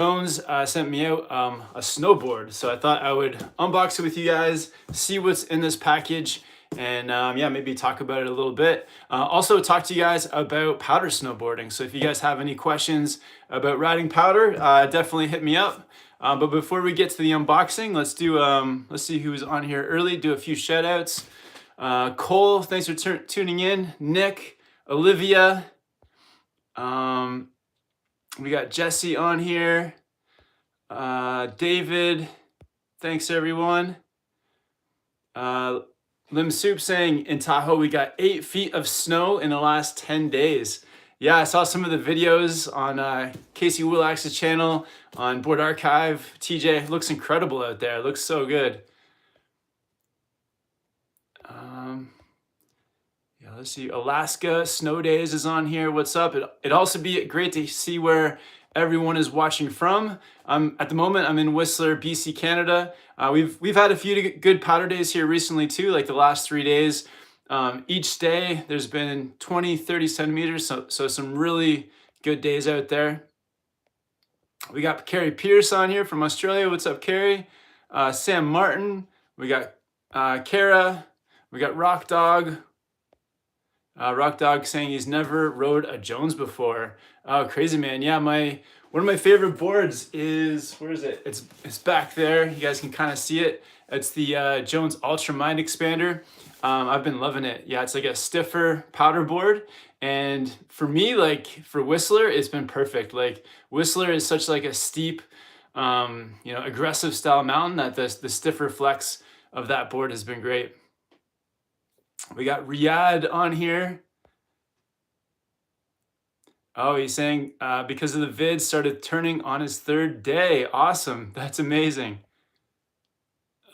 Jones sent me out a snowboard, so I thought I would unbox it with you guys, see what's in this package, and yeah, maybe talk about it a little bit. Also talk to you guys about powder snowboarding. So if you guys have any questions about riding powder, definitely hit me up. But before we get to the unboxing, let's see who's on here early. Do a few shout outs. Cole, thanks for tuning in. Nick, Olivia. We got Jesse on here. David, thanks everyone. Lim Soup saying in Tahoe we got 8 feet of snow in the last 10 days. Yeah, I saw some of the videos on Casey Willax's channel on Board Archive. TJ, looks incredible out there. It looks so good. Yeah, let's see. Alaska Snow Days is on here. What's up? It'd also be great to see where everyone is watching from. At the moment, I'm in Whistler, BC, Canada. We've had a few good powder days here recently too, like the last 3 days. Each day there's been 20, 30 centimeters, so some really good days out there. We got Carrie Pierce on here from Australia. What's up, Carrie? Sam Martin. We got Kara. We got Rock Dog. Rock Dog saying he's never rode a Jones before. Oh, crazy man. Yeah, one of my favorite boards is, where is it? It's back there. You guys can kind of see it. It's the Jones Ultra Mind Expander. I've been loving it. Yeah, it's like a stiffer powder board. And for me, like for Whistler, it's been perfect. Like Whistler is such like a steep, aggressive style mountain that the stiffer flex of that board has been great. We got Riyadh on here. Oh, he's saying because of the vid, started turning on his 3rd day. Awesome. That's amazing.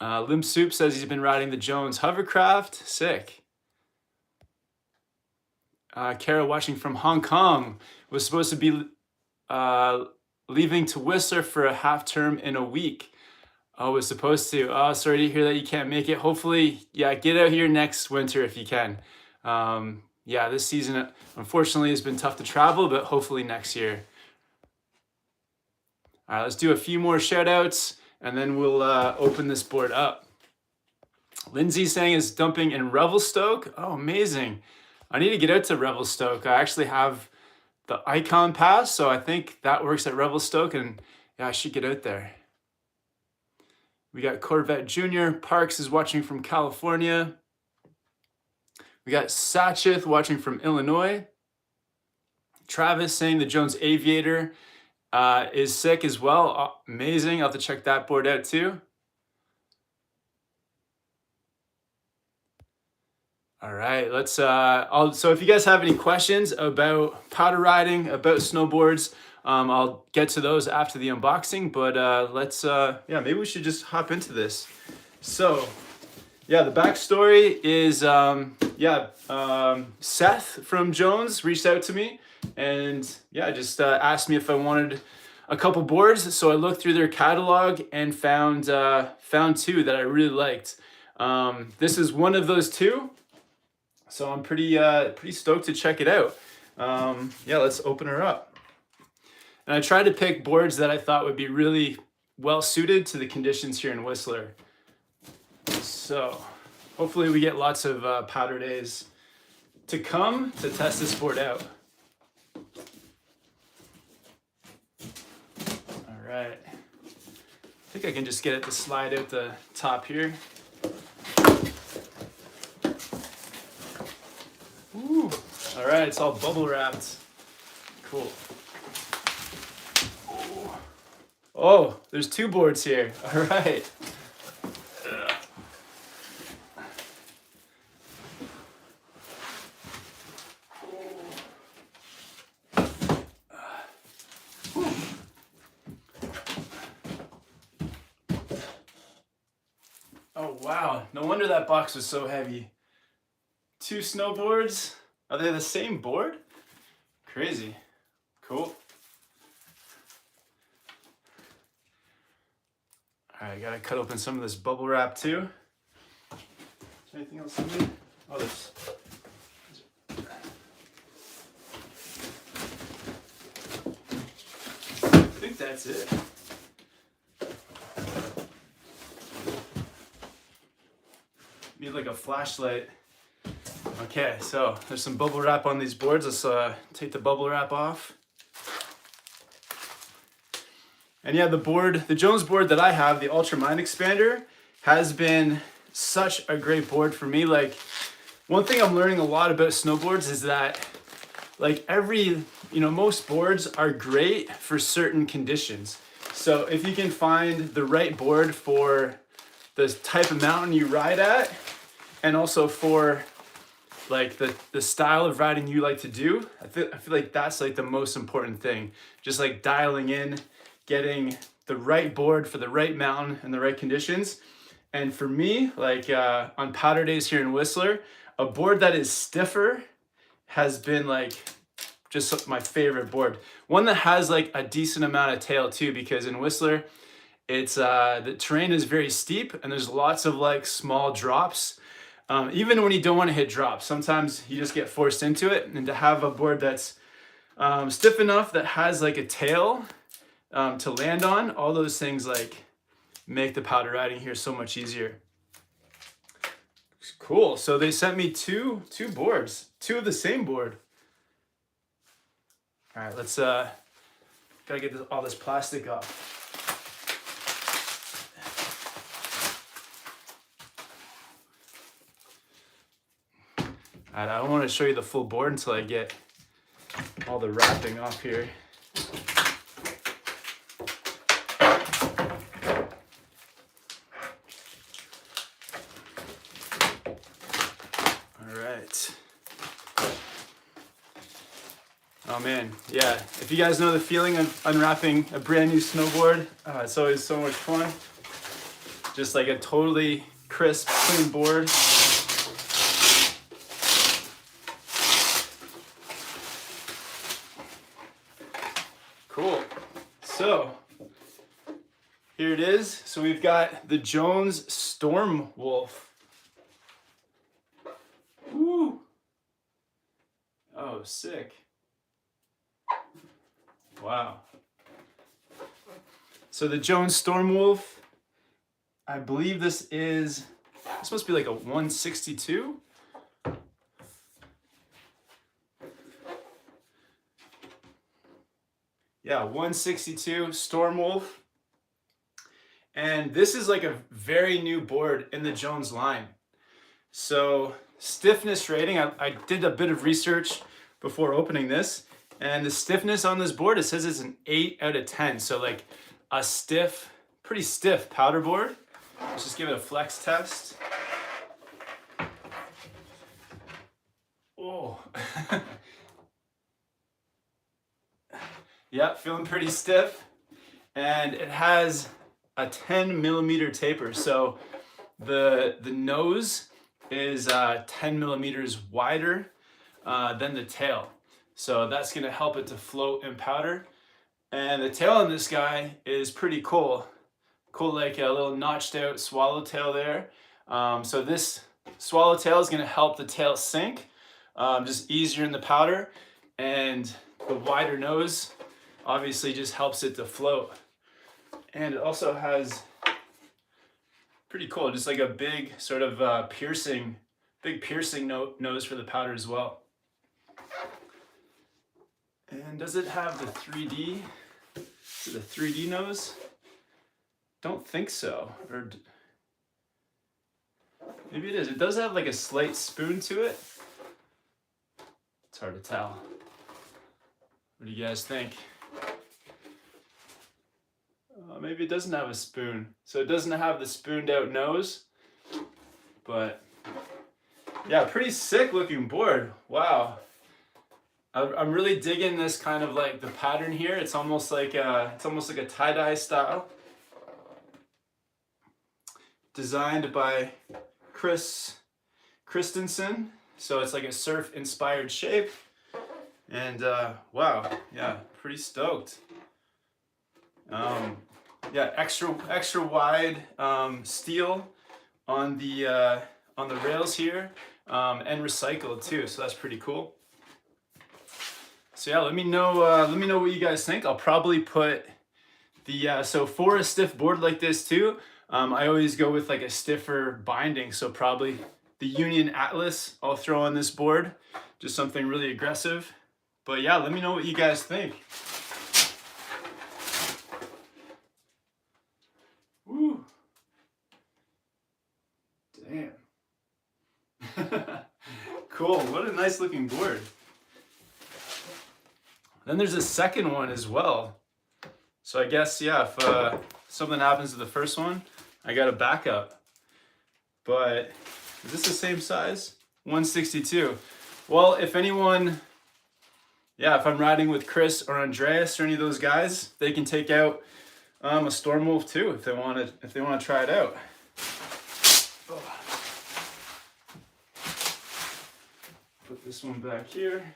Lim Soup says he's been riding the Jones hovercraft. Sick. Kara watching from Hong Kong was supposed to be leaving to Whistler for a half term in a week. Oh, was supposed to. Oh, sorry to hear that you can't make it. Hopefully, yeah, get out here next winter if you can. Yeah, this season, unfortunately, has been tough to travel, but hopefully next year. All right, let's do a few more shout outs, and then we'll open this board up. Lindsay saying it's dumping in Revelstoke. Oh, amazing. I need to get out to Revelstoke. I actually have the Icon Pass, so I think that works at Revelstoke, and yeah, I should get out there. We got Corvette Jr. Parks is watching from California. We got Satchith watching from Illinois. Travis saying the Jones Aviator is sick as well. Amazing. I'll have to check that board out too. All right, let's so if you guys have any questions about powder riding, about snowboards, I'll get to those after the unboxing, but yeah, maybe we should just hop into this. So yeah, the backstory is, Seth from Jones reached out to me and yeah, just asked me if I wanted a couple boards. So I looked through their catalog and found 2 that I really liked. This is one of those 2. So I'm pretty stoked to check it out. Yeah, let's open her up. And I tried to pick boards that I thought would be really well suited to the conditions here in Whistler. So hopefully we get lots of powder days to come to test this board out. All right. I think I can just get it to slide out the top here. Ooh. All right, it's all bubble wrapped. Cool. Oh, there's 2 boards here. All right. Oh, wow. No wonder that box was so heavy. 2 snowboards. Are they the same board? Crazy. Cool. All right, gotta cut open some of this bubble wrap too. Is there anything else in there? Oh, this. I think that that's it. Need like a flashlight. Okay, so there's some bubble wrap on these boards. Let's take the bubble wrap off. And yeah, the Jones board that I have, the Ultra Mind Expander, has been such a great board for me. Like, one thing I'm learning a lot about snowboards is that like most boards are great for certain conditions. So if you can find the right board for the type of mountain you ride at, and also for like the style of riding you like to do, I feel like that's like the most important thing. Just like dialing in, getting the right board for the right mountain and the right conditions. And for me, like on powder days here in Whistler, a board that is stiffer has been like just my favorite board. One that has like a decent amount of tail too, because in Whistler, it's the terrain is very steep and there's lots of like small drops. Even when you don't want to hit drops, sometimes you just get forced into it. And to have a board that's stiff enough that has like a tail to land on, all those things like make the powder riding here so much easier. Cool. So they sent me two boards, two of the same board. All right, let's gotta get all this plastic off. I don't want to show you the full board until I get all the wrapping off here. All right. Oh man, yeah. If you guys know the feeling of unwrapping a brand new snowboard, it's always so much fun. Just like a totally crisp, clean board. Cool. So here it is. So we've got the Jones Stormwolf. Woo! Oh, sick. Wow. So the Jones Stormwolf, I believe this must be like a 162. Yeah, 162 Stormwolf. And this is like a very new board in the Jones line. So stiffness rating, I did a bit of research before opening this, and the stiffness on this board, it says it's an 8 out of 10. So like a pretty stiff powder board. Let's just give it a flex test. Oh. Yeah, feeling pretty stiff. And it has a 10 millimeter taper. So the nose is 10 millimeters wider than the tail. So that's gonna help it to float in powder. And the tail on this guy is pretty cool. Cool, like a little notched out swallowtail there. So this swallowtail is gonna help the tail sink, just easier in the powder. And the wider nose obviously just helps it to float. And it also has, pretty cool, just like a big sort of piercing nose for the powder as well. And does it have the 3D? Is it a 3D nose? Don't think so. Or maybe it is. It does have like a slight spoon to it. It's hard to tell. What do you guys think? Maybe it doesn't have a spoon. So it doesn't have the spooned out nose. But yeah, pretty sick looking board. Wow. I'm really digging this kind of like the pattern here. It's almost like a tie-dye style. Designed by Chris Christensen. So it's like a surf inspired shape. And wow, yeah, pretty stoked. Yeah, extra wide steel on the rails here, and recycled too. So that's pretty cool. So yeah, let me know what you guys think. I'll probably put So for a stiff board like this too, I always go with like a stiffer binding. So probably the Union Atlas I'll throw on this board, just something really aggressive. But yeah, let me know what you guys think. Woo. Damn. Cool, what a nice looking board. Then there's a second one as well. So I guess, yeah, if something happens to the first one, I got a backup. But is this the same size? 162. Well, if anyone, yeah, if I'm riding with Chris or Andreas or any of those guys, they can take out a Stormwolf too if they want to try it out. Oh. Put this one back here.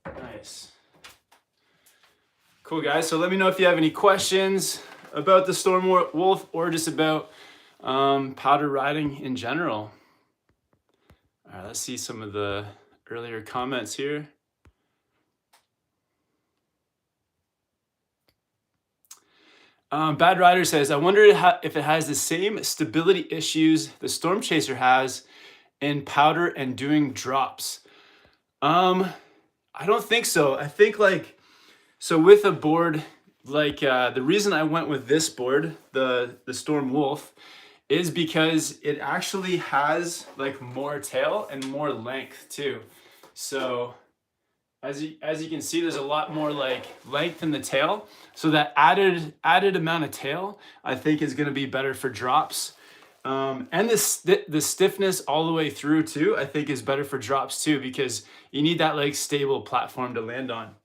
Nice. Cool, guys. So let me know if you have any questions about the Stormwolf or just about powder riding in general. All right, let's see some of the earlier comments here. Bad Rider says, I wonder if it has the same stability issues the Storm Chaser has in powder and doing drops. I don't think so. I think so with a board the reason I went with this board, the Stormwolf, is because it actually has like more tail and more length too. So as you can see, there's a lot more like length in the tail. So that added amount of tail, I think, is going to be better for drops. And the stiffness all the way through too, I think, is better for drops too, because you need that like stable platform to land on.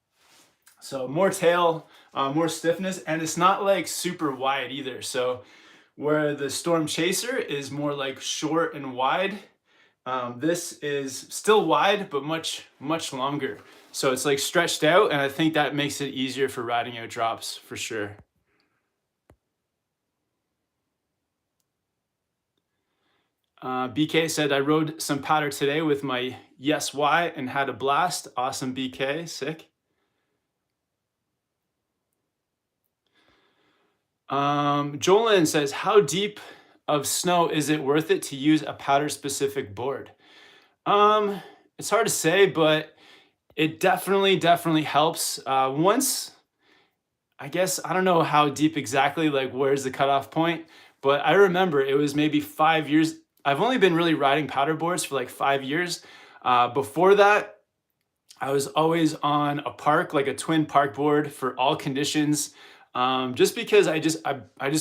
So more tail, more stiffness, and it's not like super wide either. So where the Storm Chaser is more like short and wide, this is still wide, but much longer. So it's like stretched out, and I think that makes it easier for riding out drops for sure. BK said, I rode some powder today with my Yes Y and had a blast. Awesome, BK, sick. Jolyn says, how deep of snow is it worth it to use a powder specific board? It's hard to say, but it definitely helps. Once, I guess, I don't know how deep exactly, like where's the cutoff point, but I remember it was maybe 5 years. I've only been really riding powder boards for like 5 years. Before that, I was always on a park, like a twin park board for all conditions. Just because I just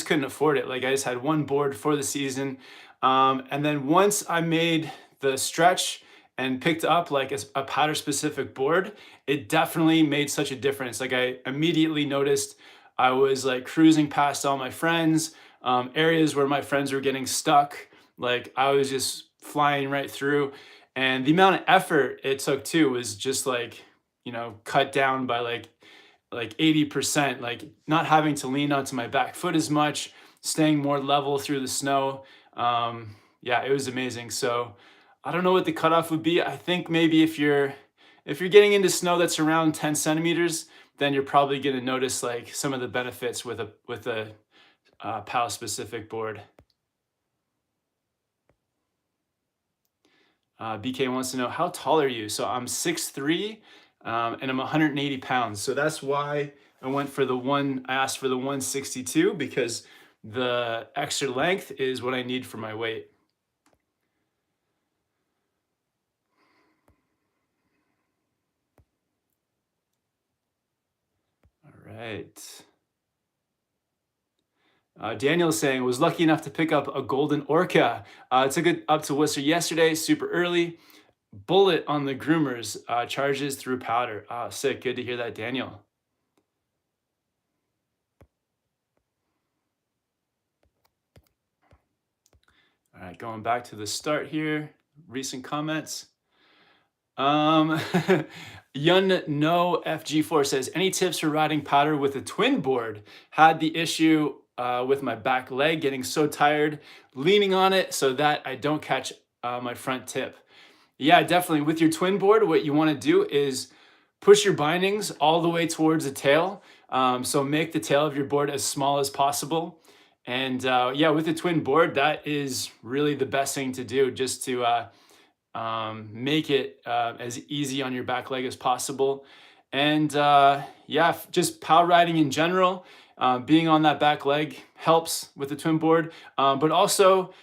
couldn't afford it. Like I just had one board for the season. And then once I made the stretch and picked up like a powder specific board, it definitely made such a difference. Like I immediately noticed I was like cruising past all my friends, areas where my friends were getting stuck. Like I was just flying right through, and the amount of effort it took too was just like, cut down by like 80%, like not having to lean onto my back foot as much, staying more level through the snow. Yeah, it was amazing. So I don't know what the cutoff would be. I think maybe if you're getting into snow that's around 10 centimeters, then you're probably going to notice like some of the benefits with a PAL specific board. BK wants to know, how tall are you? So I'm 6'3", and I'm 180 pounds. So that's why I asked for the 162, because the extra length is what I need for my weight. All right. Daniel's saying, was lucky enough to pick up a golden orca. Took it up to Whistler yesterday, super early. Bullet on the groomers, charges through powder. Sick, good to hear that, Daniel. All right, going back to the start here, recent comments. Yun No FG4 says, any tips for riding powder with a twin board? Had the issue with my back leg, getting so tired, leaning on it so that I don't catch my front tip. Yeah, definitely. With your twin board, what you want to do is push your bindings all the way towards the tail. So make the tail of your board as small as possible. And yeah, with a twin board, that is really the best thing to do, just to make it as easy on your back leg as possible. And yeah, just power riding in general, being on that back leg helps with the twin board, but also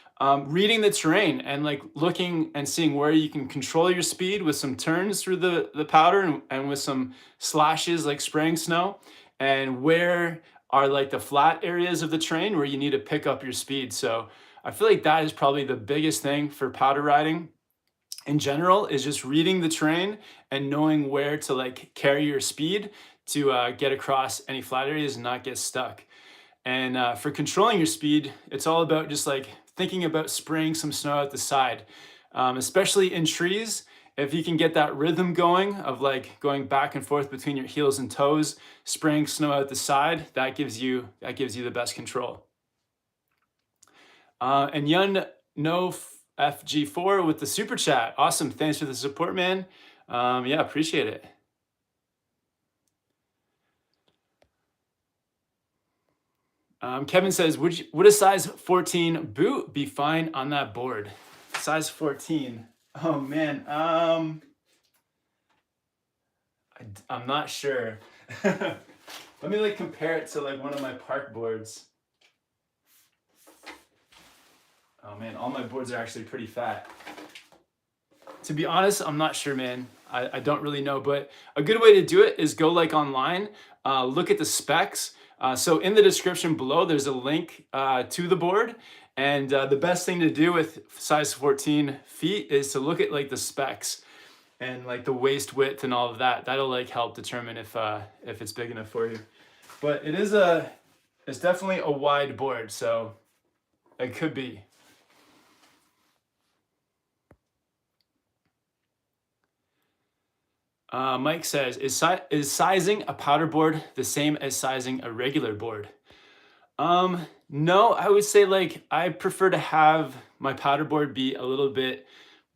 reading the terrain and like looking and seeing where you can control your speed with some turns through the powder, and with some slashes like spraying snow, and where are like the flat areas of the terrain where you need to pick up your speed. So I feel like that is probably the biggest thing for powder riding in general, is just reading the terrain and knowing where to like carry your speed to get across any flat areas and not get stuck. And for controlling your speed, it's all about just like thinking about spraying some snow out the side, especially in trees. If you can get that rhythm going of like going back and forth between your heels and toes, spraying snow out the side, that gives you the best control. And Yun No FG4 with the super chat. Awesome. Thanks for the support, man. Yeah, appreciate it. Kevin says, would a size 14 boot be fine on that board? Size 14. Oh man. I'm not sure. Let me like compare it to like one of my park boards. Oh man, all my boards are actually pretty fat. To be honest, I'm not sure, man. I don't really know, but a good way to do it is go like online, look at the specs. So in the description below, there's a link to the board. And the best thing to do with size 14 feet is to look at like the specs and like the waist width and all of that. That'll like help determine if it's big enough for you. But it's definitely a wide board, so it could be. Mike says, is sizing a powder board the same as sizing a regular board? No, I would say like I prefer to have my powder board be a little bit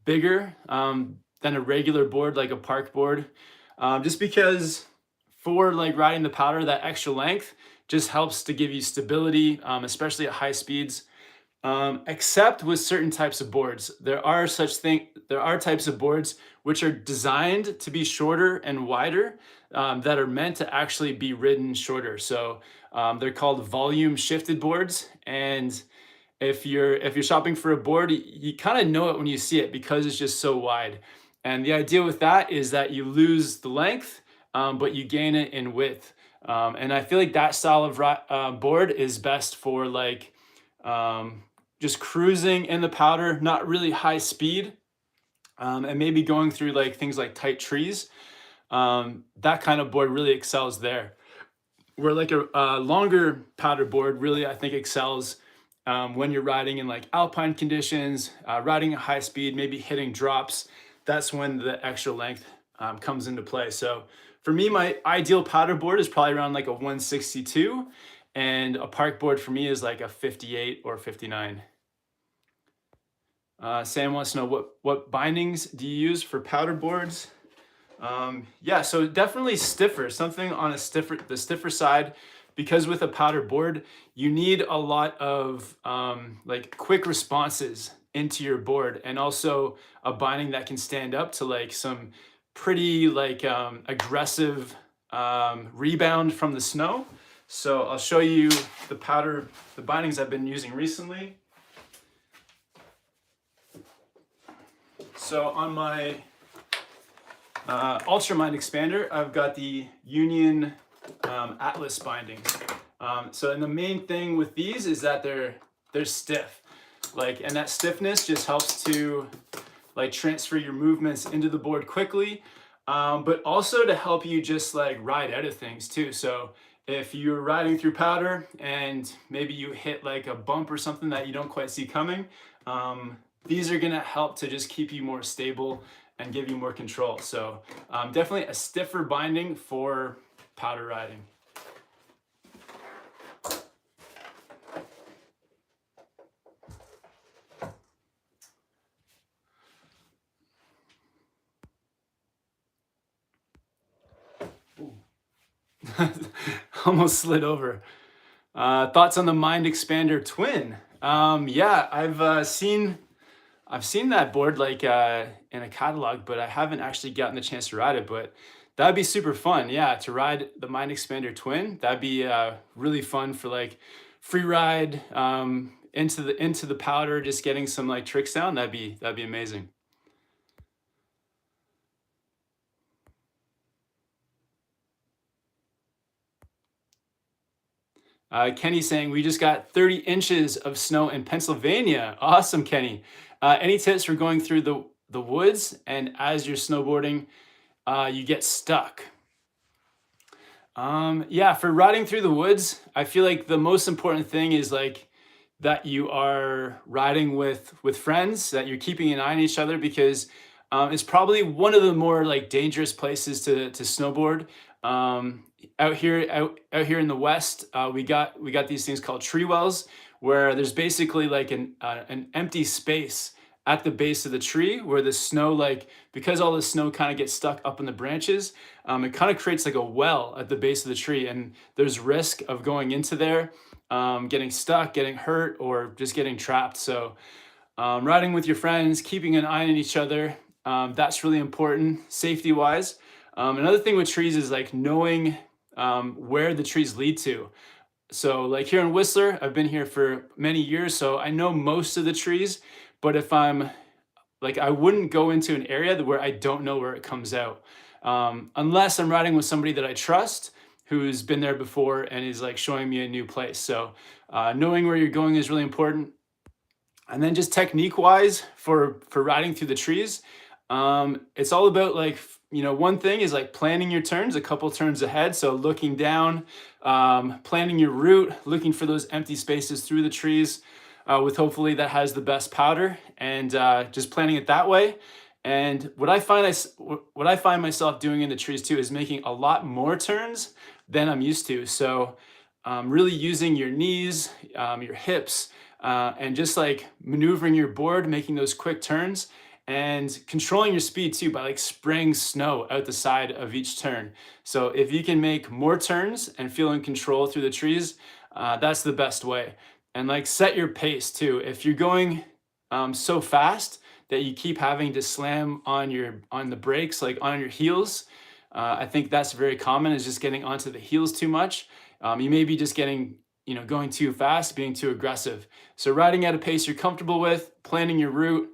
bigger than a regular board, like a park board, just because for like riding the powder, that extra length just helps to give you stability, especially at high speeds. Except with certain types of boards. There are types of boards which are designed to be shorter and wider, that are meant to actually be ridden shorter. So they're called volume shifted boards. And if you're shopping for a board, you kind of know it when you see it because it's just so wide. And the idea with that is that you lose the length, but you gain it in width. And I feel like that style of board is best for like just cruising in the powder, not really high speed, and maybe going through like things like tight trees. That kind of board really excels there. Where like a longer powder board really, I think, excels when you're riding in like alpine conditions, riding at high speed, maybe hitting drops. That's when the extra length comes into play. So for me, my ideal powder board is probably around like a 162, and a park board for me is like a 58 or 59. Sam wants to know what bindings do you use for powder boards? Yeah, so definitely stiffer, something on the stiffer side, because with a powder board, you need a lot of like quick responses into your board, and also a binding that can stand up to like some pretty like aggressive rebound from the snow. So I'll show you the bindings I've been using recently. So on my Ultramind expander, I've got the Union Atlas bindings. And the main thing with these is that they're stiff, and that stiffness just helps to like transfer your movements into the board quickly, but also to help you just like ride out of things too. So if you're riding through powder and maybe you hit like a bump or something that you don't quite see coming, these are gonna help to just keep you more stable and give you more control. So definitely a stiffer binding for powder riding. almost slid over. Thoughts on the Mind Expander Twin? Yeah, I've seen that board like in a catalog, but I haven't actually gotten the chance to ride it. But that'd be super fun, yeah, to ride the Mind Expander Twin. That'd be really fun for like free ride into the powder, just getting some like tricks down. That'd be amazing. Kenny saying we just got 30 inches of snow in Pennsylvania. Awesome, Kenny. Any tips for going through the woods and as you're snowboarding, you get stuck? Yeah, for riding through the woods, I feel like the most important thing is like that you are riding with friends, that you're keeping an eye on each other, because it's probably one of the more like dangerous places to snowboard. Out here in the West, we got these things called tree wells, where there's basically like an empty space at the base of the tree where the snow, like, because all the snow kind of gets stuck up in the branches, it kind of creates like a well at the base of the tree, and there's risk of going into there, getting stuck, getting hurt, or just getting trapped. So riding with your friends, keeping an eye on each other, that's really important safety wise. Another thing with trees is like knowing where the trees lead to. So like here in Whistler, I've been here for many years, so I know most of the trees, but if I'm like, I wouldn't go into an area where I don't know where it comes out, unless I'm riding with somebody that I trust, who's been there before and is like showing me a new place. So knowing where you're going is really important. And then just technique wise for riding through the trees, it's all about like, one thing is like planning your turns a couple turns ahead. So looking down, planning your route, looking for those empty spaces through the trees, with hopefully that has the best powder, and just planning it that way. And what I find myself doing in the trees too is making a lot more turns than I'm used to. So really using your knees, your hips, and just like maneuvering your board, making those quick turns, and controlling your speed too by like spraying snow out the side of each turn. So if you can make more turns and feel in control through the trees, that's the best way. And like set your pace too. If you're going so fast that you keep having to slam on the brakes, like on your heels, I think that's very common, is just getting onto the heels too much. You may be just getting, going too fast, being too aggressive. So riding at a pace you're comfortable with, planning your route,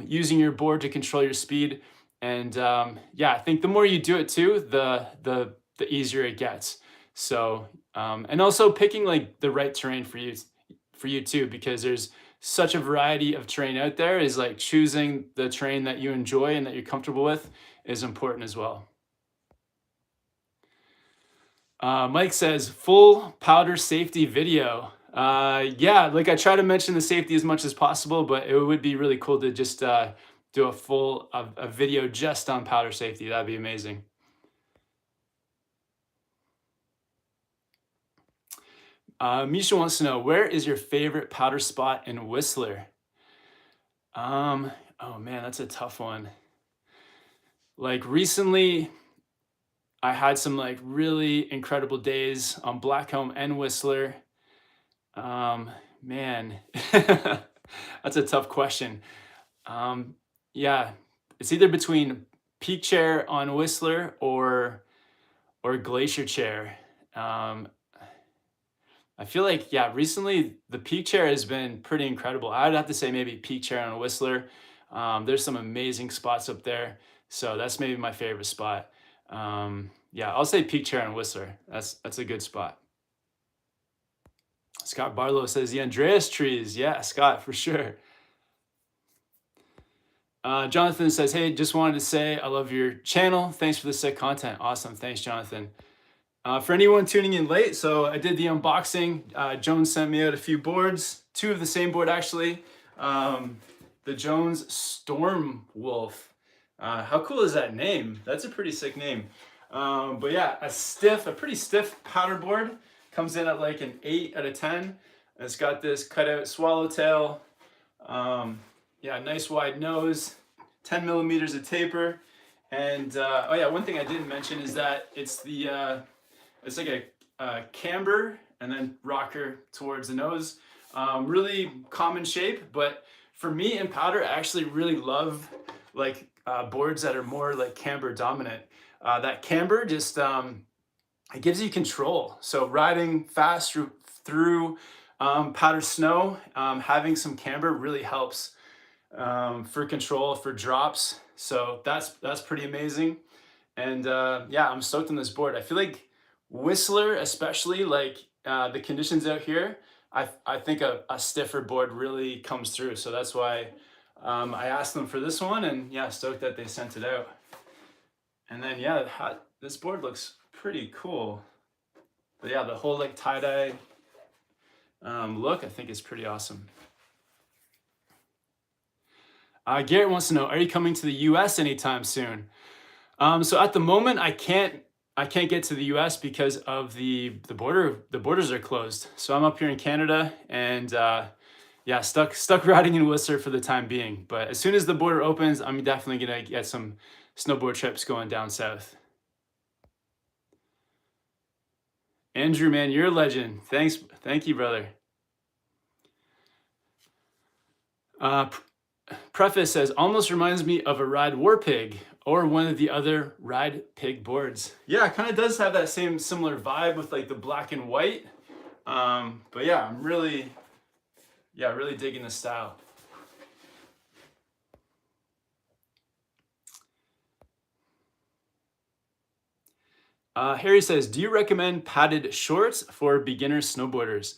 using your board to control your speed. And yeah, I think the more you do it too, the easier it gets. So, and also picking like the right terrain for you too, because there's such a variety of terrain out there, is like choosing the terrain that you enjoy and that you're comfortable with is important as well. Mike says full powder safety video. Yeah, like I try to mention the safety as much as possible, but it would be really cool to just do a video just on powder safety. That'd be amazing. Misha wants to know, where is your favorite powder spot in Whistler? Oh man, that's a tough one. Like recently, I had some like really incredible days on Blackcomb and Whistler. Man, that's a tough question. Yeah, it's either between Peak Chair on Whistler or Glacier Chair. I feel like, yeah, recently the Peak Chair has been pretty incredible. I'd have to say maybe Peak Chair on Whistler. There's some amazing spots up there. So that's maybe my favorite spot. Yeah, I'll say Peak Chair on Whistler. That's a good spot. Scott Barlow says the Andreas trees. Yeah, Scott, for sure. Jonathan says, hey, just wanted to say I love your channel. Thanks for the sick content. Awesome. Thanks, Jonathan. For anyone tuning in late, so I did the unboxing. Jones sent me out a few boards, two of the same board actually. The Jones Stormwolf. How cool is that name? That's a pretty sick name. But yeah, a pretty stiff powder board. Comes in at like an 8 out of 10. It's got this cutout swallowtail. Yeah, nice wide nose, 10 millimeters of taper. And oh yeah, one thing I didn't mention is that it's like camber and then rocker towards the nose. Really common shape, but for me in powder, I actually really love like boards that are more like camber dominant. That camber just it gives you control. So riding fast through powder snow, having some camber really helps for control for drops. So that's pretty amazing. And yeah, I'm stoked on this board. I feel like Whistler, especially like the conditions out here, I think a stiffer board really comes through. So that's why I asked them for this one, and yeah, stoked that they sent it out. And then yeah, this board looks pretty cool. But yeah, the whole like tie-dye look, I think is pretty awesome. Garrett wants to know, are you coming to the US anytime soon? So at the moment, I can't get to the US because of the borders are closed. So I'm up here in Canada, and yeah, stuck riding in Whistler for the time being. But as soon as the border opens, I'm definitely gonna get some snowboard trips going down south. Andrew, man, you're a legend. Thank you, brother. Preface says, almost reminds me of a Ride War Pig or one of the other Ride Pig boards. Yeah, it kind of does have that same similar vibe with like the black and white. But yeah, I'm really digging the style. Harry says, do you recommend padded shorts for beginner snowboarders?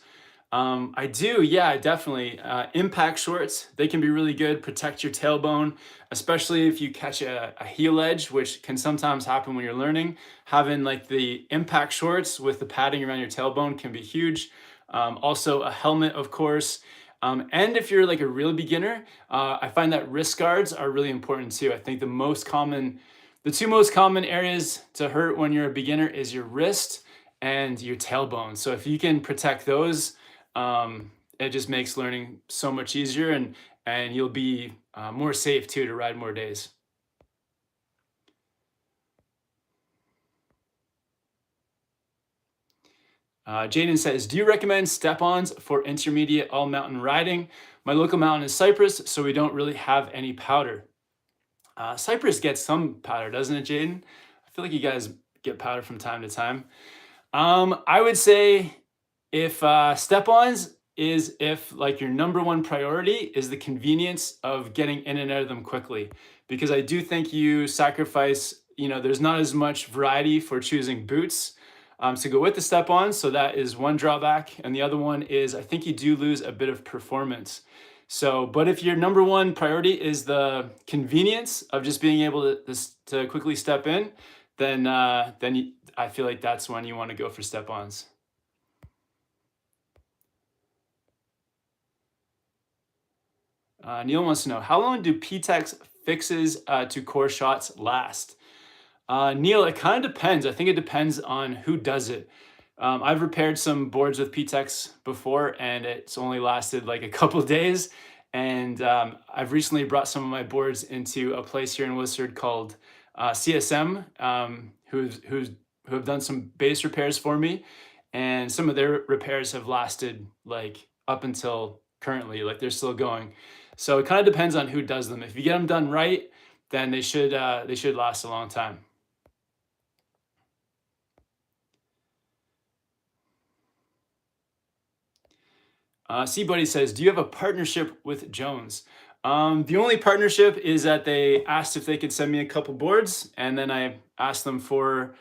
I do, yeah, definitely. Impact shorts, they can be really good, protect your tailbone, especially if you catch a heel edge, which can sometimes happen when you're learning. Having like the impact shorts with the padding around your tailbone can be huge. Also a helmet, of course. And if you're like a real beginner, I find that wrist guards are really important too. I think the two most common areas to hurt when you're a beginner is your wrist and your tailbone. So if you can protect those, it just makes learning so much easier, and you'll be more safe too to ride more days. Jaden says, do you recommend step-ons for intermediate all mountain riding? My local mountain is Cypress, so we don't really have any powder. Cypress gets some powder, doesn't it, Jaden? I feel like you guys get powder from time to time. I would say if step-ons is if like your number one priority is the convenience of getting in and out of them quickly, because I do think you sacrifice, there's not as much variety for choosing boots to go with the step-ons. So that is one drawback. And the other one is I think you do lose a bit of performance. So, but if your number one priority is the convenience of just being able to quickly step in, then I feel like that's when you want to go for step-ons. Neil wants to know, how long do PTEX fixes to core shots last? Neil, it kind of depends. I think it depends on who does it. I've repaired some boards with PTEX before, and it's only lasted like a couple days. And I've recently brought some of my boards into a place here in Whistler called CSM, who have done some base repairs for me. And some of their repairs have lasted like up until currently, like they're still going. So it kind of depends on who does them. If you get them done right, then they should last a long time. C-Buddy says, do you have a partnership with Jones? The only partnership is that they asked if they could send me a couple boards, and then I asked them for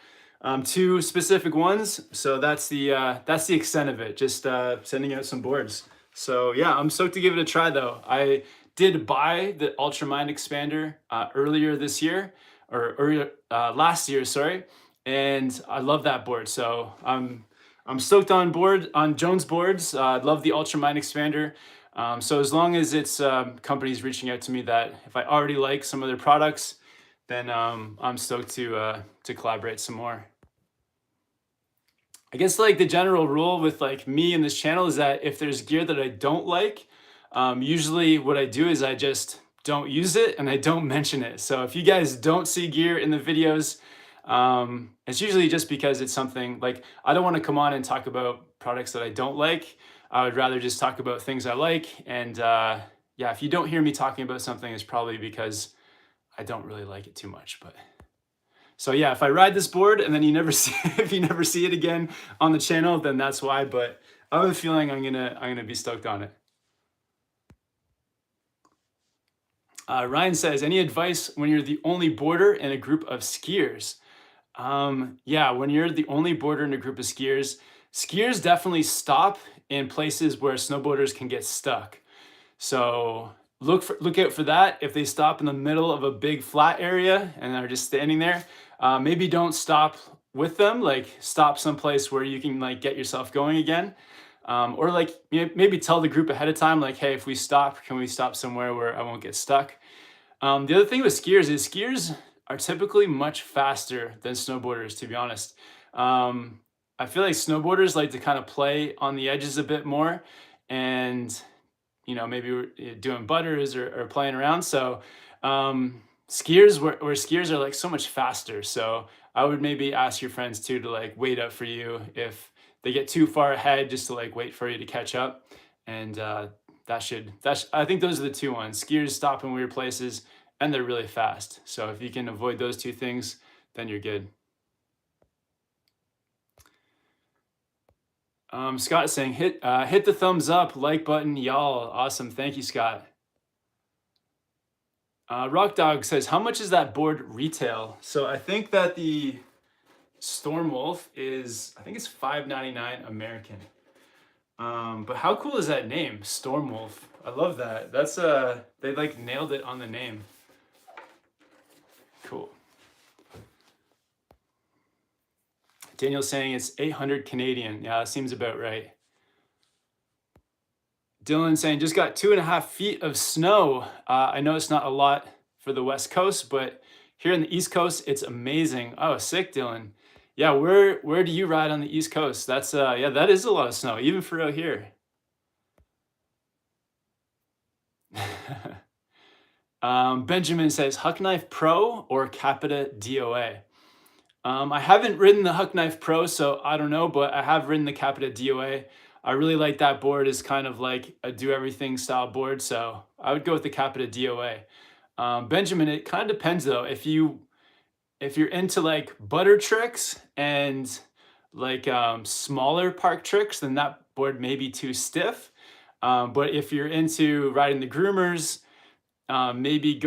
two specific ones. So that's the extent of it, just sending out some boards. So yeah, I'm stoked to give it a try though. I did buy the Ultramind expander earlier this year, or last year, sorry. And I love that board. So I'm stoked on Jones boards. I love the Ultramind expander. So as long as it's companies reaching out to me that if I already like some of their products, then I'm stoked to collaborate some more. I guess like the general rule with like me and this channel is that if there's gear that I don't like, usually what I do is I just don't use it and I don't mention it. So if you guys don't see gear in the videos, It's usually just because it's something like I don't want to come on and talk about products that I don't like. I would rather just talk about things I like. And yeah, if you don't hear me talking about something, it's probably because I don't really like it too much. But so yeah, if I ride this board and then you never see if you never see it again on the channel, then that's why. But I have a feeling I'm gonna be stoked on it. Ryan says, any advice when you're the only boarder in a group of skiers? Yeah, when you're the only boarder in a group of skiers, skiers definitely stop in places where snowboarders can get stuck. So look out for that. If they stop in the middle of a big flat area and are just standing there, maybe don't stop with them. Like stop someplace where you can like get yourself going again. Or like maybe tell the group ahead of time, like, hey, if we stop, can we stop somewhere where I won't get stuck? The other thing with skiers is skiers are typically much faster than snowboarders, to be honest. I feel like snowboarders like to kind of play on the edges a bit more and, you know, maybe we're doing butters or playing around. So skiers where skiers are like so much faster. So I would maybe ask your friends too to like wait up for you if they get too far ahead, just to like wait for you to catch up. And I think those are the two ones. Skiers stop in weird places and they're really fast. So if you can avoid those two things, then you're good. Scott is saying, hit the thumbs up, like button, y'all. Awesome. Thank you, Scott. Rock Dog says, how much is that board retail? So I think that the Stormwolf is, I think it's $5.99 American. But how cool is that name, Stormwolf? I love that. That's they like nailed it on the name. Cool. Daniel's saying it's 800 Canadian. Yeah, that seems about right. Dylan saying just got 2.5 feet of snow. I know it's not a lot for the West Coast, but here in the East Coast, it's amazing. Oh, sick, Dylan. Yeah, where do you ride on the East Coast? That's yeah, that is a lot of snow, even for out here. Benjamin says Huck Knife Pro or Capita DOA. I haven't ridden the Huck Knife Pro, so I don't know, but I have ridden the Capita DOA. I really like that board. It's kind of like a do everything style board, so I would go with the Capita DOA. Benjamin, it kind of depends though. If you're into like butter tricks and like smaller park tricks, then that board may be too stiff. But if you're into riding the groomers, maybe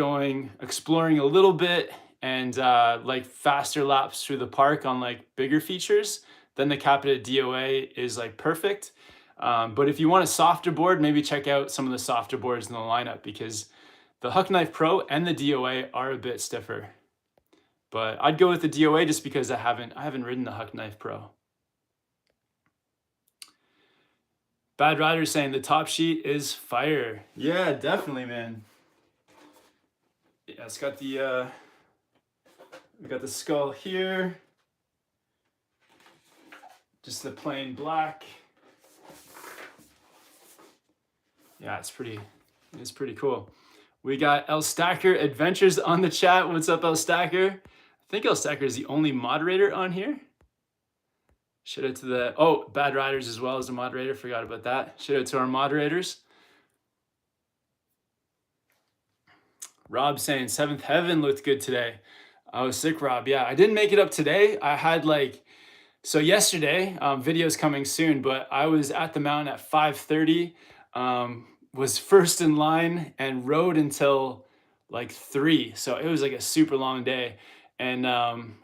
exploring a little bit and like faster laps through the park on like bigger features, then the Capita DOA is like perfect. But if you want a softer board, maybe check out some of the softer boards in the lineup because the Huck Knife Pro and the DOA are a bit stiffer. But I'd go with the DOA just because I haven't ridden the Huck Knife Pro. Bad Rider saying the top sheet is fire. Yeah, definitely, man. Yeah, it's got the we got the skull here. Just the plain black. Yeah, it's pretty cool. We got El Stacker Adventures on the chat. What's up, El Stacker? I think El Stacker is the only moderator on here. Shout out to Bad Riders as well as the moderator. Forgot about that. Shout out to our moderators. Rob saying Seventh Heaven looked good today. I was sick, Rob. Yeah, I didn't make it up today. I had so yesterday, video's coming soon, but I was at the mountain at 5:30, was first in line and rode until like 3. So it was like a super long day. And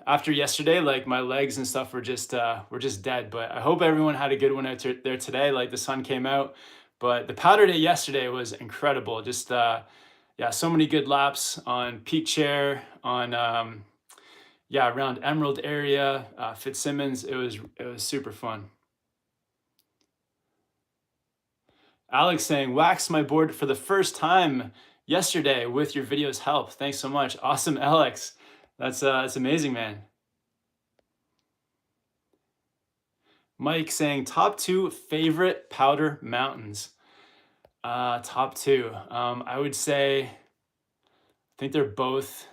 after yesterday, like my legs and stuff were just dead. But I hope everyone had a good one out there today. Like the sun came out, but the powder day yesterday was incredible. Just yeah, so many good laps on Peak Chair, on around Emerald area, Fitzsimmons. It was super fun. Alex saying, wax my board for the first time yesterday with your video's help. Thanks so much. Awesome, Alex. That's amazing, man. Mike saying top 2 favorite powder mountains. Top 2. I would say, I think they're both.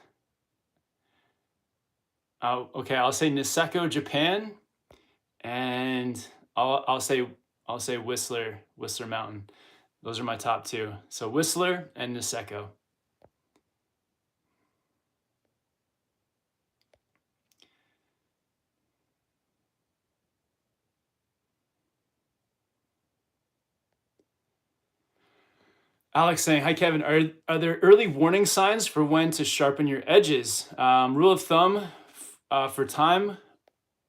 Okay, I'll say Niseko, Japan, and I'll say Whistler Mountain. Those are my top two. So Whistler and Niseko. Alex saying, "Hi Kevin, are there early warning signs for when to sharpen your edges? Rule of thumb for time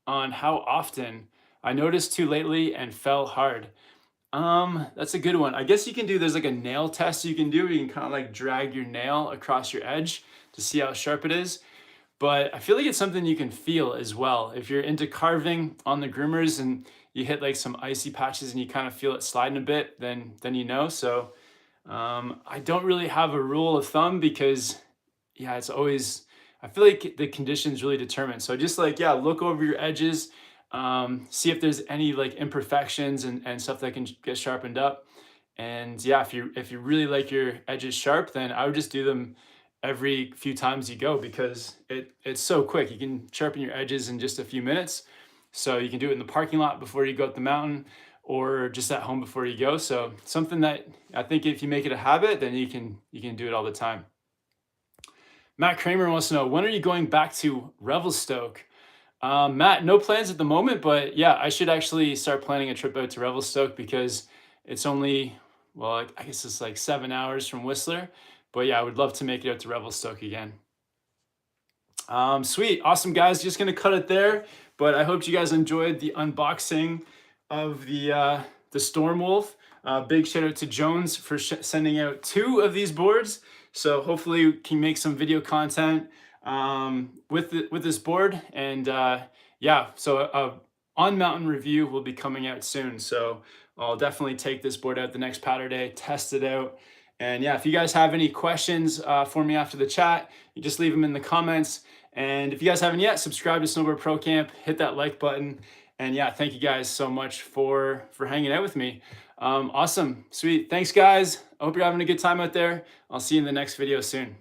on how often. I noticed too lately and fell hard." That's a good one. I guess you can do, there's like a nail test you can do. You can kind of like drag your nail across your edge to see how sharp it is. But I feel like it's something you can feel as well. If you're into carving on the groomers and you hit like some icy patches and you kind of feel it sliding a bit, then you know. So I don't really have a rule of thumb because yeah, it's always, I feel like the conditions really determine. So just like, yeah, look over your edges, see if there's any like imperfections and stuff that can get sharpened up. And yeah, if you really like your edges sharp, then I would just do them every few times you go because it's so quick. You can sharpen your edges in just a few minutes. So you can do it in the parking lot before you go up the mountain or just at home before you go. So something that I think if you make it a habit, then you can do it all the time. Matt Kramer wants to know, when are you going back to Revelstoke? Matt, no plans at the moment, but yeah, I should actually start planning a trip out to Revelstoke because it's only, well, I guess it's like 7 hours from Whistler. But yeah, I would love to make it out to Revelstoke again. Sweet, awesome guys. Just gonna cut it there, but I hope you guys enjoyed the unboxing of the Stormwolf. Big shout out to Jones for sending out 2 of these boards. So hopefully we can make some video content with this board. And yeah, so a on mountain review will be coming out soon. So I'll definitely take this board out the next powder day, test it out. And yeah, if you guys have any questions for me after the chat, you just leave them in the comments. And if you guys haven't yet, subscribe to Snowboard Pro Camp, hit that like button. And yeah, thank you guys so much for hanging out with me. Awesome, sweet. Thanks guys. I hope you're having a good time out there. I'll see you in the next video soon.